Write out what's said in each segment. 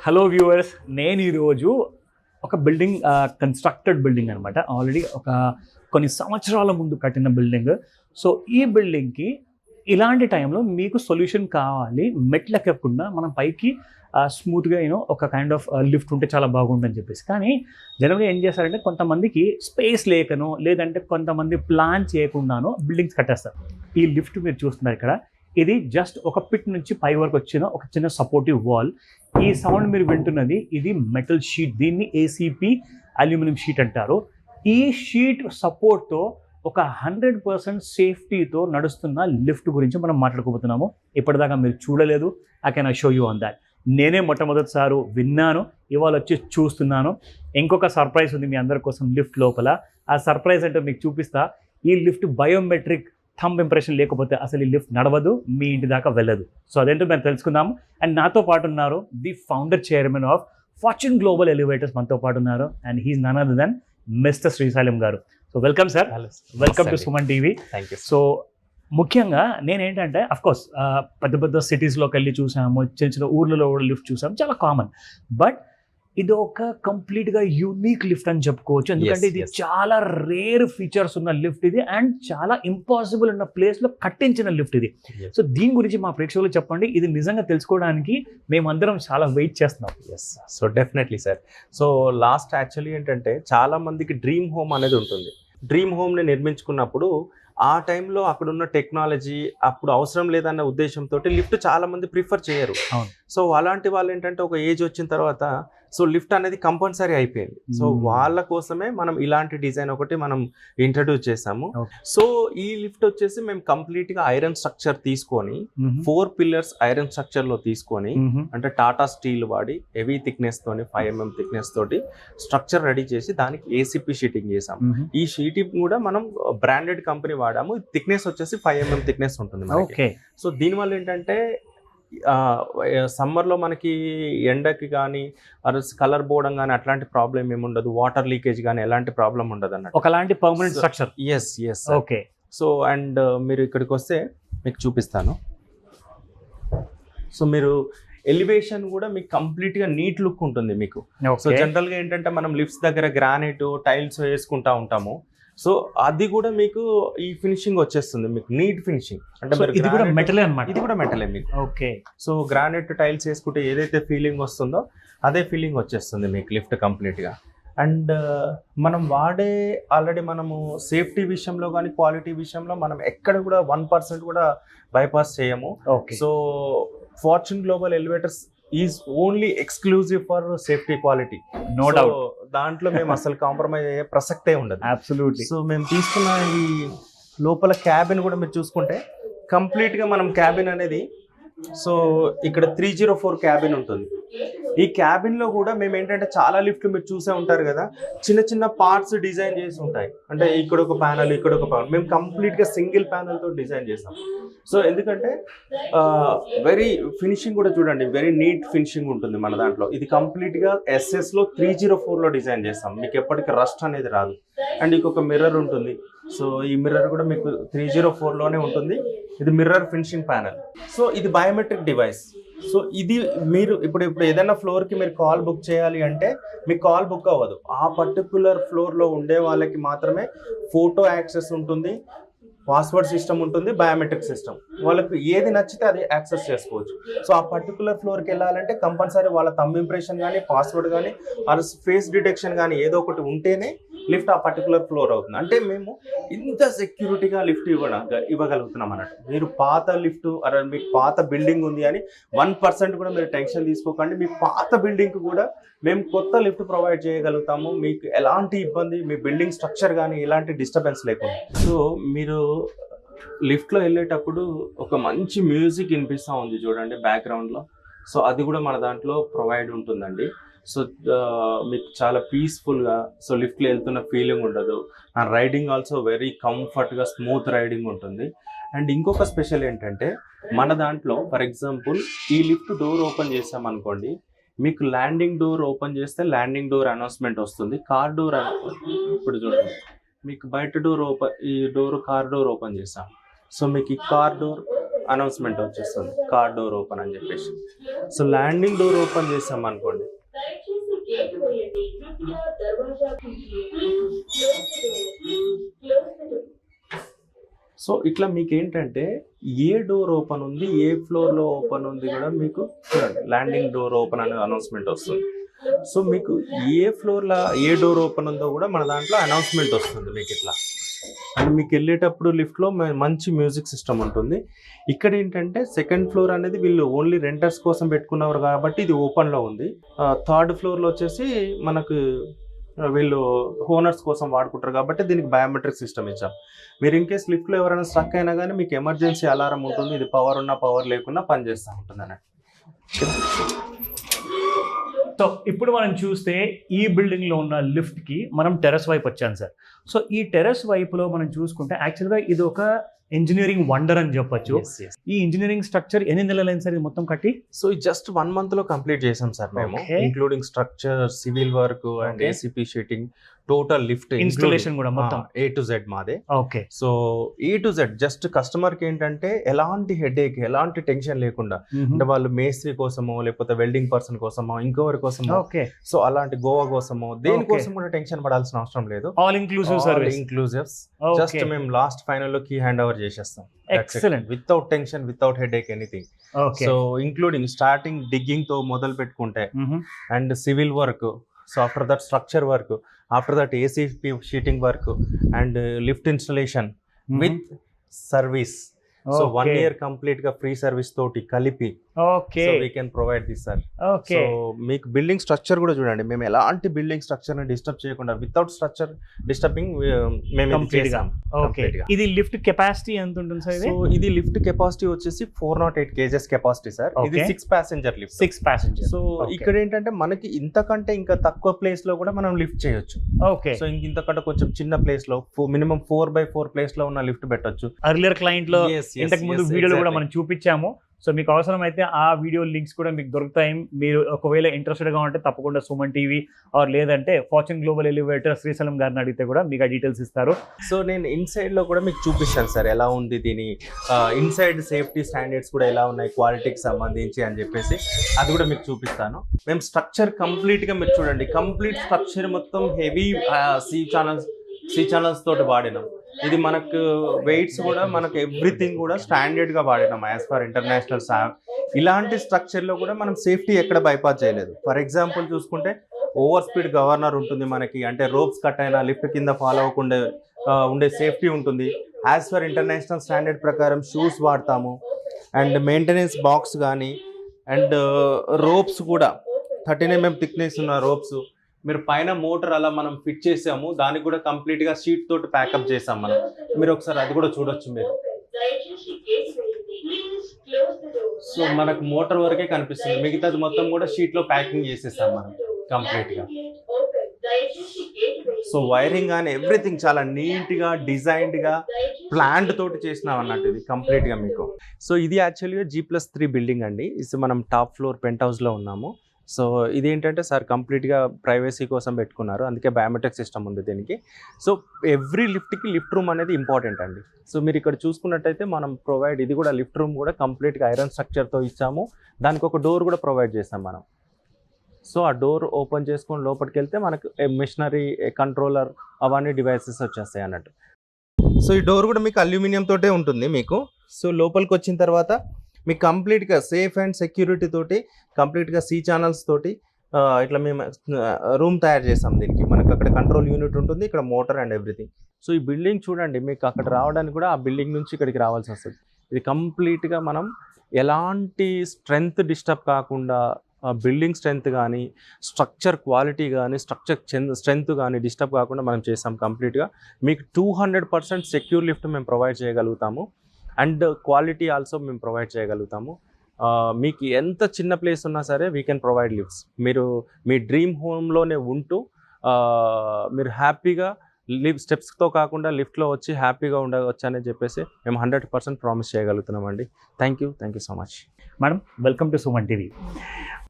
Hello viewers, నేను ఈరోజు ఒక బిల్డింగ్ కన్స్ట్రక్టెడ్ బిల్డింగ్ అనమాట. ఆల్రెడీ కొన్ని సంవత్సరాల ముందు కట్టిన బిల్డింగ్. సో ఈ బిల్డింగ్కి ఇలాంటి టైంలో మీకు సొల్యూషన్ కావాలి, మెట్లు ఎక్కకుండా మనం పైకి స్మూత్గా ఒక కైండ్ ఆఫ్ లిఫ్ట్ ఉంటే చాలా బాగుంటుందని చెప్పేసి. కానీ జనరల్గా ఏం చేస్తారంటే కొంతమందికి స్పేస్ లేకనో లేదంటే కొంతమంది ప్లాన్ చేయకుండానో బిల్డింగ్స్ కట్టేస్తారు. ఈ లిఫ్ట్ మీరు చూస్తున్నారు ఇక్కడ, ఇది జస్ట్ ఒక పిట్ నుంచి పై వరకు వచ్చిన ఒక చిన్న సపోర్టివ్ వాల్. ఈ సౌండ్ మీరు వింటున్నది ఇది మెటల్ షీట్, దీన్ని ఏసీపీ అల్యూమినియం షీట్ అంటారు. ఈ షీట్ సపోర్ట్తో ఒక 100% సేఫ్టీతో నడుస్తున్న లిఫ్ట్ గురించి మనం మాట్లాడుకోబోతున్నాము. ఇప్పటిదాకా మీరు చూడలేదు, I can show you on that. నేనే మొట్టమొదటిసారి విన్నాను, ఇవాళ వచ్చి చూస్తున్నాను. ఇంకొక సర్ప్రైజ్ ఉంది మీ అందరి కోసం లిఫ్ట్ లోపల. ఆ సర్ప్రైజ్ అంటే మీకు చూపిస్తా. ఈ లిఫ్ట్ బయోమెట్రిక్ థంబ్ ఇంప్రెషన్ లేకపోతే అసలు ఈ లిఫ్ట్ నడవదు, మీ ఇంటి దాకా వెళ్ళదు. సో అదేంటో మేము తెలుసుకుందాము. అండ్ నాతో పాటు ఉన్నారు the founder chairman of Fortune global Elevators, మనతో పాటు ఉన్నారు. And he's none other than mister Srisailam garu. So welcome sir, welcome to Suman TV. So ముఖ్యంగా నేనేంటంటే అఫ్కోర్స్ పెద్ద పెద్ద సిటీస్లోకి వెళ్ళి చూసాము, చిన్న చిన్న ఊర్లలో కూడా లిఫ్ట్ చూసాము, చాలా కామన్. బట్ ఇది ఒక కంప్లీట్గా యూనిక్ లిఫ్ట్ అని చెప్పుకోవచ్చు, ఎందుకంటే ఇది చాలా రేర్ ఫీచర్స్ ఉన్న లిఫ్ట్ ఇది, అండ్ చాలా ఇంపాసిబుల్ ఉన్న ప్లేస్లో కట్టించిన లిఫ్ట్ ఇది. సో దీని గురించి మా ప్రేక్షకులు చెప్పండి, ఇది నిజంగా తెలుసుకోవడానికి మేమందరం చాలా వెయిట్ చేస్తున్నాం. Yes, so definitely sir. So last actually ఏంటంటే చాలా మందికి డ్రీమ్ హోమ్ అనేది ఉంటుంది. డ్రీమ్ హోమ్ని నిర్మించుకున్నప్పుడు ఆ టైంలో అక్కడున్న టెక్నాలజీ అప్పుడు అవసరం లేదన్న ఉద్దేశంతో లిఫ్ట్ చాలా మంది ప్రిఫర్ చేయరు. సో అలాంటి వాళ్ళు ఏంటంటే ఒక ఏజ్ వచ్చిన తర్వాత సో లిఫ్ట్ అనేది కంపల్సరీ అయిపోయింది. సో వాళ్ళ కోసమే మనం ఇలాంటి డిజైన్ ఒకటి మనం ఇంట్రడ్యూస్ చేసాము. సో ఈ లిఫ్ట్ వచ్చేసి మేము కంప్లీట్గా ఐరన్ స్ట్రక్చర్ తీసుకొని 4 పిల్లర్స్ ఐరన్ స్ట్రక్చర్లో తీసుకొని అంటే టాటా స్టీల్ వాడి హెవీ థిక్నెస్ తోని 5 mm థిక్నెస్ తోటి స్ట్రక్చర్ రెడీ చేసి దానికి ఏసీపీ షీటింగ్ చేసాం. ఈ షీటింగ్ కూడా మనం బ్రాండెడ్ కంపెనీ వాడాము. థిక్నెస్ వచ్చేసి 5 mm థిక్నెస్ ఉంటుంది మనకి. సో దీనివల్ల ఏంటంటే సమ్మర్లో మనకి ఎండకి కానీ కలర్ పోవడం కానీ అట్లాంటి ప్రాబ్లం ఏమి ఉండదు, వాటర్ లీకేజ్ కానీ ఎలాంటి ప్రాబ్లం ఉండదు అన్నట్టు. ఒకలాంటి permanent structure. Yes. Okay. So and మీరు ఇక్కడికి వస్తే మీకు చూపిస్తాను. సో మీరు ఎలివేషన్ కూడా మీకు కంప్లీట్గా నీట్ లుక్ ఉంటుంది మీకు. సో జనరల్గా ఏంటంటే మనం లిఫ్ట్స్ దగ్గర గ్రానైట్ టైల్స్ వేసుకుంటా ఉంటాము. సో అది కూడా మీకు ఈ ఫినిషింగ్ వచ్చేస్తుంది, మీకు నీట్ ఫినిషింగ్. అంటే ఇది కూడా మెటలే అన్నమాట. ఇది కూడా మెటలే మీకు. ఓకే. సో గ్రానైట్ టైల్స్ వేసుకుంటే ఏదైతే ఫీలింగ్ వస్తుందో అదే ఫీలింగ్ వచ్చేస్తుంది మీకు లిఫ్ట్ కంప్లీట్గా. అండ్ మనం వాడే ఆల్రెడీ మనము సేఫ్టీ విషయంలో కానీ క్వాలిటీ విషయంలో మనం ఎక్కడ కూడా 1% కూడా బైపాస్ చేయము. So fortune global elevators is only exclusive for safety quality. No doubt, దాంట్లో మేము అసలు కాంప్రమైజ్ అయ్యే ప్రసక్తే ఉండదు. అబ్సల్యూట్లీ. సో మేము తీసుకున్న ఈ లోపల క్యాబిన్ కూడా మీరు చూసుకుంటే కంప్లీట్గా మనం క్యాబిన్ అనేది, సో ఇక్కడ 304 క్యాబిన్ ఉంటుంది. ఈ క్యాబిన్లో కూడా మేము ఏంటంటే చాలా లిఫ్ట్లు మీరు చూసే ఉంటారు కదా, చిన్న చిన్న పార్ట్స్ డిజైన్ చేసి ఉంటాయి. అంటే ఇక్కడ ఒక ప్యానల్, ఇక్కడ ఒక ప్యానల్, మేము కంప్లీట్గా సింగిల్ ప్యానల్తో డిజైన్ చేసాం. సో ఎందుకంటే వెరీ ఫినిషింగ్ కూడా చూడండి, వెరీ నీట్ ఫినిషింగ్ ఉంటుంది మన దాంట్లో. ఇది కంప్లీట్గా ఎస్ఎస్లో 304లో డిజైన్ చేస్తాం, మీకు ఎప్పటికీ రస్ట్ అనేది రాదు. అండ్ ఇంకొక మిర్రర్ ఉంటుంది. సో ఈ మిర్రర్ కూడా మీకు 304లోనే ఉంటుంది. ఇది మిర్రర్ ఫినిషింగ్ ప్యానల్. సో ఇది బయోమెట్రిక్ డివైస్. సో ఇది మీరు ఇప్పుడు ఏదైనా ఫ్లోర్కి మీరు కాల్ బుక్ చేయాలి అంటే మీకు కాల్ బుక్ అవ్వదు. ఆ పర్టికులర్ ఫ్లోర్లో ఉండే వాళ్ళకి మాత్రమే ఫోటో యాక్సెస్ ఉంటుంది, పాస్వర్డ్ సిస్టమ్ ఉంటుంది, బయోమెట్రిక్ సిస్టమ్. వాళ్ళకి ఏది నచ్చితే అది యాక్సెస్ చేసుకోవచ్చు. సో ఆ పర్టికులర్ ఫ్లోర్కి వెళ్ళాలంటే కంపల్సరీ వాళ్ళ థంబ్ ఇంప్రెషన్ కానీ పాస్వర్డ్ కానీ ఫేస్ డిటెక్షన్ కానీ ఏదో ఒకటి ఉంటేనే లిఫ్ట్ ఆ పర్టికులర్ ఫ్లోర్ అవుతుంది. అంటే మేము ఇంత సెక్యూరిటీగా లిఫ్ట్ ఇవ్వగలుగుతున్నాం అన్నట్టు. మీరు పాత లిఫ్ట్ మీకు పాత బిల్డింగ్ ఉంది అని 1% కూడా మీరు టెన్షన్ తీసుకోకండి. మీ పాత బిల్డింగ్కి కూడా మేము కొత్త లిఫ్ట్ ప్రొవైడ్ చేయగలుగుతాము. మీకు ఎలాంటి ఇబ్బంది, మీ బిల్డింగ్ స్ట్రక్చర్ కానీ ఎలాంటి డిస్టర్బెన్స్ లేకుండా. సో మీరు లిఫ్ట్లో వెళ్ళేటప్పుడు ఒక మంచి మ్యూజిక్ వినిపిస్తూ ఉంది చూడండి బ్యాక్గ్రౌండ్లో. సో అది కూడా మన దాంట్లో ప్రొవైడ్ ఉంటుందండి. సో మీకు చాలా పీస్ఫుల్గా సో లిఫ్ట్లో వెళ్తున్న ఫీలింగ్ ఉండదు. అండ్ రైడింగ్ ఆల్సో వెరీ కంఫర్ట్గా స్మూత్ రైడింగ్ ఉంటుంది. అండ్ ఇంకొక స్పెషల్ ఏంటంటే మన దాంట్లో ఫర్ ఎగ్జాంపుల్ ఈ లిఫ్ట్ డోర్ ఓపెన్ చేసామనుకోండి, మీకు ల్యాండింగ్ డోర్ ఓపెన్ చేస్తే ల్యాండింగ్ డోర్ అనౌన్స్మెంట్ వస్తుంది. కార్ డోర్ ఇప్పుడు చూడండి, మీకు బయట డోర్ ఓపెన్, ఈ డోర్ కార్ డోర్ ఓపెన్ చేసాం. సో మీకు ఈ కార్ డోర్ అనౌన్స్మెంట్ వచ్చేస్తుంది కార్ డోర్ ఓపెన్ అని చెప్పేసి. సో ల్యాండింగ్ డోర్ ఓపెన్ చేసాం అనుకోండి, సో ఇట్లా మీకు ఏంటంటే ఏ డోర్ ఓపెన్ ఉంది, ఏ ఫ్లోర్లో ఓపెన్ ఉంది కూడా మీకు చూడండి ల్యాండింగ్ డోర్ ఓపెన్ అనే అనౌన్స్మెంట్ వస్తుంది. సో మీకు ఏ ఫ్లోర్లో ఏ డోర్ ఓపెన్ ఉందో కూడా మన దాంట్లో అనౌన్స్మెంట్ వస్తుంది మీకు ఇట్లా. అండ్ మీకు వెళ్ళేటప్పుడు లిఫ్ట్లో మంచి మ్యూజిక్ సిస్టమ్ ఉంటుంది. ఇక్కడ ఏంటంటే సెకండ్ ఫ్లోర్ అనేది వీళ్ళు ఓన్లీ రెంటర్స్ కోసం పెట్టుకున్నారు కాబట్టి ఇది ఓపెన్లో ఉంది. థర్డ్ ఫ్లోర్లో వచ్చేసి మనకు వీళ్ళు ఓనర్స్ కోసం వాడుకుంటారు కాబట్టి దీనికి బయోమెట్రిక్ సిస్టమ్ ఇచ్చాం. మీరు ఇన్ కేస్ లిఫ్ట్లో ఎవరైనా స్ట్రక్ అయినా కానీ మీకు ఎమర్జెన్సీ అలారం ఉంటుంది, ఇది పవర్ ఉన్నా పవర్ లేకున్నా పనిచేస్తూ ఉంటుంది అన్నట్టు. సో ఇప్పుడు మనం చూస్తే ఈ బిల్డింగ్లో ఉన్న లిఫ్ట్కి మనం టెర్రస్ వైపు వచ్చాం సార్. సో ఈ టెర్రస్ వైపులో మనం చూసుకుంటే యాక్చువల్గా ఇది ఒక ఇంజనీరింగ్ వండర్ అని చెప్పొచ్చు. ఈ ఇంజనీరింగ్ స్ట్రక్చర్ ఎన్ని నెలలైంది సార్ ఇది మొత్తం కట్టి? సో జస్ట్ 1 month లో కంప్లీట్ చేసాం సార్ మేము, including structure, civil work and ACP sheeting, total lift installation కూడా మొత్తం A to Z మాదే. Okay. So A to Z just customer కి ఏంటంటే ఎలాంటి హెడేక్, ఎలాంటి టెన్షన్ లేకుండా, అంటే వాళ్ళు మేస్త్రి కోసమో లేకపోతే వెల్డింగ్ పర్సన్ కోసమో ఇంకొకరి కోసమో, సో అలాంటి గోవా కోసమో దేనికోసం కూడా టెన్షన్ పడాల్సిన అవసరం లేదు. All inclusive service, inclusives. Just మేము లాస్ట్ ఫైనల్ లో కీ హ్యాండ్ ఓవర్ చేసేస్తాం. Excellent. Without tension, without headache, anything. So including starting digging తో మొదలు పెట్టుకుంటే and civil work, so after that structure work, after that ACP sheeting work and lift installation with service. So 1 year complete గా free service తోటి కలిపి okay we can provide this sir. Okay. So మీకు building structure కూడా చూడండి, మేము ఎలాంటి building structure ని disturb చేయకుండా వితౌట్ స్ట్రక్చర్ డిస్టర్బింగ్ మేము కంప్లీట్ గా. ఓకే. ఇది లిఫ్ట్ కెపాసిటీ ఎంత ఉంటుంది సార్? సో ఇది లిఫ్ట్ కెపాసిటీ వచ్చేసి 408 kgs కెపాసిటీ సార్. ఇది 6 passenger లిఫ్ట్. 6 passenger. సో ఇక్కడ ఏంటంటే మనకి ఇంతకంటే ఇంకా తక్కువ ప్లేస్ లో కూడా మనం లిఫ్ట్ చేయొచ్చు. ఓకే. సో ఇంతకంటే కొంచెం చిన్న ప్లేస్ లో మినిమం 4x4 ప్లేస్ లో ఉన్న లిఫ్ట్ పెట్టొచ్చు. అర్లియర్ క్లయింట్ లో ఇంతకు ముందు వీడియోలో కూడా మనం చూపించాము. సో మీకు అవసరమైతే ఆ వీడియో లింక్స్ కూడా మీకు దొరుకుతాయి. మీరు ఒకవేళ ఇంట్రెస్టెడ్గా ఉంటే తప్పకుండా సుమన్ టీవీ ఆర్ లేదంటే ఫార్చ్యూన్ గ్లోబల్ ఎలివేటర్ శ్రీశైలం గారిని అడిగితే కూడా మీకు ఆ డీటెయిల్స్ ఇస్తారు. సో నేను ఇన్సైడ్ లో కూడా మీకు చూపిస్తాను సార్ ఎలా ఉంది దీని ఇన్సైడ్ సేఫ్టీ స్టాండర్డ్స్ కూడా ఎలా ఉన్నాయి క్వాలిటీకి సంబంధించి అని చెప్పేసి అది కూడా మీకు చూపిస్తాను. మేము స్ట్రక్చర్ కంప్లీట్ గా మీరు చూడండి, కంప్లీట్ స్ట్రక్చర్ మొత్తం హెవీ సి ఛానల్స్ తోటి వాడినాం. ఇది మనకు వెయిట్స్ కూడా మనకు ఎవ్రీథింగ్ కూడా స్టాండర్డ్ గా వాడినాం యాజ్ పర్ ఇంటర్నేషనల్ స్టాండర్డ్. ఇలాంటి స్ట్రక్చర్ లో కూడా మనం సేఫ్టీ ఎక్కడ బైపాస్ చేయలేదు. ఫర్ ఎగ్జాంపుల్ చూసుకుంటే ఓవర్ స్పీడ్ గవర్నర్ ఉంటుంది మనకి, అంటే రోప్స్ కట్ అయినా లిఫ్ట్ కింద ఫాలో అవ్వకుండా ఉండే సేఫ్టీ ఉంటుంది. యాజ్ పర్ ఇంటర్నేషనల్ స్టాండర్డ్ ప్రకారం షూస్ వాడతాము అండ్ మెయింటెనెన్స్ బాక్స్ కానీ అండ్ రోప్స్ కూడా 13 mm థిక్నెస్ ఉన్న రోప్స్. మీరు పైన మోటార్ అలా మనం ఫిట్ చేసాము, దానికి కూడా కంప్లీట్ గా షీట్ తోటి ప్యాకప్ చేసాం మనం. మీరు ఒకసారి అది కూడా చూడొచ్చు మీరు. సో మనకు మోటార్ వరకే కనిపిస్తుంది, మిగతాది మొత్తం కూడా షీట్ లో ప్యాకింగ్ చేసేసాం మనం కంప్లీట్ గా. సో వైరింగ్ కానీ ఎవ్రీథింగ్ చాలా నీట్ గా డిజైన్డ్ గా ప్లాంట్ తోటి చేసినాం అన్నట్టు ఇది కంప్లీట్ గా మీకు. సో ఇది యాక్చువల్గా G+3 బిల్డింగ్ అండి. ఇది మనం టాప్ ఫ్లోర్ పెంట్ హౌస్ లో ఉన్నాము. సో ఇదేంటంటే సార్ కంప్లీట్గా ప్రైవసీ కోసం పెట్టుకున్నారు, అందుకే బయోమెట్రిక్ సిస్టమ్ ఉంది దీనికి. సో ఎవ్రీ లిఫ్ట్కి లిఫ్ట్ రూమ్ అనేది ఇంపార్టెంట్ అండి. సో మీరు ఇక్కడ చూసుకున్నట్టయితే మనం ప్రొవైడ్ ఇది కూడా లిఫ్ట్ రూమ్ కూడా కంప్లీట్గా ఐరన్ స్ట్రక్చర్తో ఇచ్చాము. దానికి ఒక డోర్ కూడా ప్రొవైడ్ చేస్తాం మనం. సో ఆ డోర్ ఓపెన్ చేసుకొని లోపలికి వెళ్తే మనకు మిషనరీ కంట్రోలర్ అవన్నీ డివైసెస్ వచ్చేస్తాయి అన్నట్టు. సో ఈ డోర్ కూడా మీకు అల్యూమినియం తోటే ఉంటుంది మీకు. సో లోపలికి వచ్చిన తర్వాత మీకు కంప్లీట్గా సేఫ్ అండ్ సెక్యూరిటీ తోటి కంప్లీట్గా సి ఛానల్స్ తోటి ఇట్లా మేము రూమ్ తయారు చేస్తాం దీనికి. మనకు అక్కడ కంట్రోల్ యూనిట్ ఉంటుంది, ఇక్కడ మోటార్ అండ్ ఎవ్రీథింగ్. సో ఈ బిల్డింగ్ చూడండి, మీకు అక్కడ రావడానికి కూడా ఆ బిల్డింగ్ నుంచి ఇక్కడికి రావాల్సి వస్తుంది. ఇది కంప్లీట్గా మనం ఎలాంటి స్ట్రెంగ్త్ డిస్టర్బ్ కాకుండా బిల్డింగ్ స్ట్రెంగ్త్ కానీ స్ట్రక్చర్ క్వాలిటీ కానీ స్ట్రక్చర్ స్ట్రెంగ్త్ కానీ డిస్టర్బ్ కాకుండా మనం చేస్తాం కంప్లీట్గా. మీకు 200% సెక్యూర్ లిఫ్ట్ మేము ప్రొవైడ్ చేయగలుగుతాము అండ్ క్వాలిటీ ఆల్సో మేము ప్రొవైడ్ చేయగలుగుతాము. మీకు ఎంత చిన్న ప్లేస్ ఉన్నా సరే వీ కెన్ ప్రొవైడ్ లిఫ్ట్స్. మీరు మీ డ్రీమ్ హోమ్లోనే ఉంటూ మీరు హ్యాపీగా స్టెప్స్తో కాకుండా లిఫ్ట్లో వచ్చి హ్యాపీగా ఉండవచ్చు అని చెప్పేసి మేము 100% ప్రామిస్ చేయగలుగుతున్నామండి. Thank you so much. Madam, welcome to Suman TV.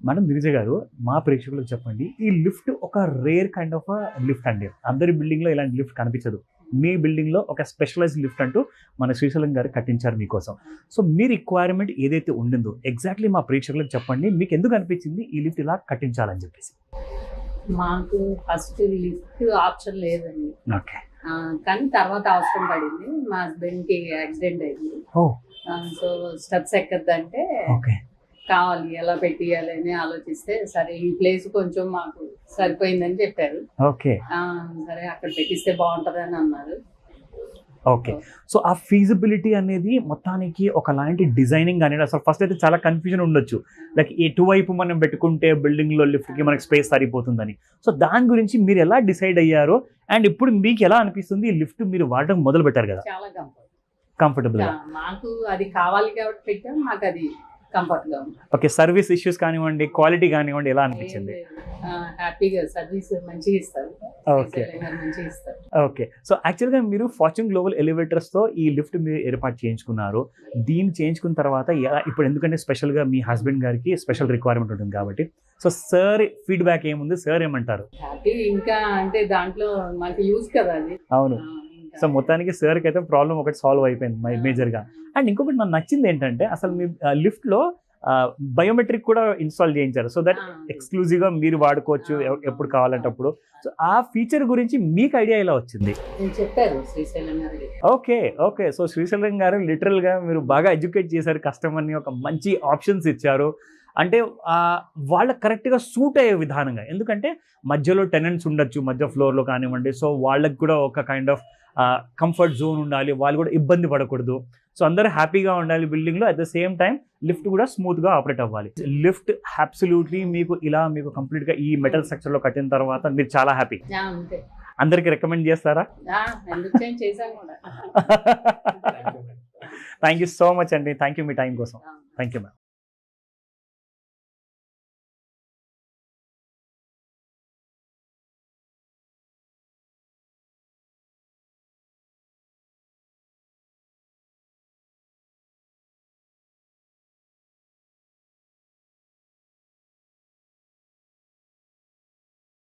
Madam Girija garu, మా ప్రేక్షకులకు చెప్పండి, ఈ లిఫ్ట్ ఒక రేర్ కైండ్ ఆఫ్ లిఫ్ట్ అండి. అందరి బిల్డింగ్లో ఇలాంటి లిఫ్ట్ కనిపించదు. మీ బిల్డింగ్లో ఒక స్పెషలైజ్డ్ లిఫ్ట్ అంటూ మన శ్రీశైలం గారు కట్టించారు మీకోసం. సో మీ రిక్వైర్మెంట్ ఏదైతే ఉండిందో ఎగ్జాక్ట్లీ మా ప్రేక్షకులకు చెప్పండి, మీకు ఎందుకు అనిపించింది ఈ లిఫ్ట్ ఇలా కట్టించాలని చెప్పేసి. మాకు ఫస్ట్ లిఫ్ట్ ఆప్షన్ లేదండి, ఓకే. కానీ తర్వాత అవసరం పడింది. మా హస్బెండ్ కి యాక్సిడెంట్ అయింది. ఓ సో స్టెప్స్ ఎక్కద్దంటే ఓకే. కావాలి, ఎలా పెట్టియాలి అని ఆలోచిస్తే సరే ఈ ప్లేస్ కొంచెం మాకు సరిపోయిందని చెప్పారు. ఓకే. సరే అక్కడ పెట్టిస్తే బాగుంటది అని అన్నారు. ఓకే. సో ఆ ఫీజిబిలిటీ అనేది మొత్తానికి ఒకలాంటి డిజైనింగ్ అనేది అసలు ఫస్ట్ అయితే చాలా కన్ఫ్యూజన్ ఉండొచ్చు, లైక్ ఎటువైపు మనం పెట్టుకుంటే బిల్డింగ్లో లిఫ్ట్కి మనకి స్పేస్ సరిపోతుందని. సో దాని గురించి మీరు ఎలా డిసైడ్ అయ్యారో అండ్ ఇప్పుడు మీకు ఎలా అనిపిస్తుంది ఈ లిఫ్ట్ మీరు వాడడం మొదలు పెట్టారు కదా? చాలా కంఫర్టబుల్. మాకు అది కావాలి కాబట్టి పెట్టాం, మాకు అది కంఫర్ట్ గా ఉంది. ఓకే. సర్వీస్ ఇష్యూస్ కానివ్వండి, క్వాలిటీ కానివ్వండి, ఎలా అనిపించింది? హ్యాపీగా సర్వీస్ మంచిగా ఇస్తారు. ఓకే. మంచిగా ఇస్తారు. ఓకే. సో యాక్చువల్గా మీరు ఫార్చ్యూన్ గ్లోబల్ ఎలివేటర్స్తో ఈ లిఫ్ట్ మీరు ఏర్పాటు చేయించుకున్నారు. దీన్ని చేయించుకున్న తర్వాత ఇప్పుడు ఎందుకంటే స్పెషల్గా మీ హస్బెండ్ గారికి స్పెషల్ రిక్వైర్మెంట్ ఉంటుంది కాబట్టి, సో సార్ ఫీడ్బ్యాక్ ఏముంది, సార్ ఏమంటారు? హ్యాపీ, ఇంకా అంటే దాంట్లో మాకు యూజ్ కదా అది. అవును. సో మొత్తానికి సార్కి అయితే ప్రాబ్లం ఒకటి సాల్వ్ అయిపోయింది మేజర్గా. అండ్ ఇంకొకటి నాకు నచ్చింది ఏంటంటే అసలు మీ లిఫ్ట్లో బయోమెట్రిక్ కూడా ఇన్స్టాల్ చేయించారు, సో దట్ ఎక్స్క్లూజివ్గా మీరు వాడుకోవచ్చు ఎప్పుడు కావాలంటే అప్పుడు. సో ఆ ఫీచర్ గురించి మీకు ఐడియా ఎలా వచ్చింది? చెప్పారు శ్రీశైలం గారు. ఓకే. ఓకే. సో శ్రీశైలం గారు లిటరల్గా మీరు బాగా ఎడ్యుకేట్ చేశారు కస్టమర్ని, ఒక మంచి ఆప్షన్స్ ఇచ్చారు. అంటే వాళ్ళకి కరెక్ట్గా సూట్ అయ్యే విధానంగా, ఎందుకంటే మధ్యలో టెనెంట్స్ ఉండొచ్చు మధ్య ఫ్లోర్లో కానివ్వండి, సో వాళ్ళకి కూడా ఒక కైండ్ ఆఫ్ కంఫర్ట్ జోన్ ఉండాలి, వాళ్ళు కూడా ఇబ్బంది పడకూడదు, సో అందరూ హ్యాపీగా ఉండాలి బిల్డింగ్లో. At the same time lift కూడా స్మూత్గా ఆపరేట్ అవ్వాలి. లిఫ్ట్ అబ్సల్యూట్లీ మీకు కంప్లీట్గా ఈ మెటల్ స్ట్రక్చర్లో కట్టిన తర్వాత మీరు చాలా హ్యాపీ. అందరికి రికమెండ్ చేస్తారా? థ్యాంక్ యూ సో మచ్ అండి. థ్యాంక్ యూ మీ టైం కోసం. Thank you ma'am.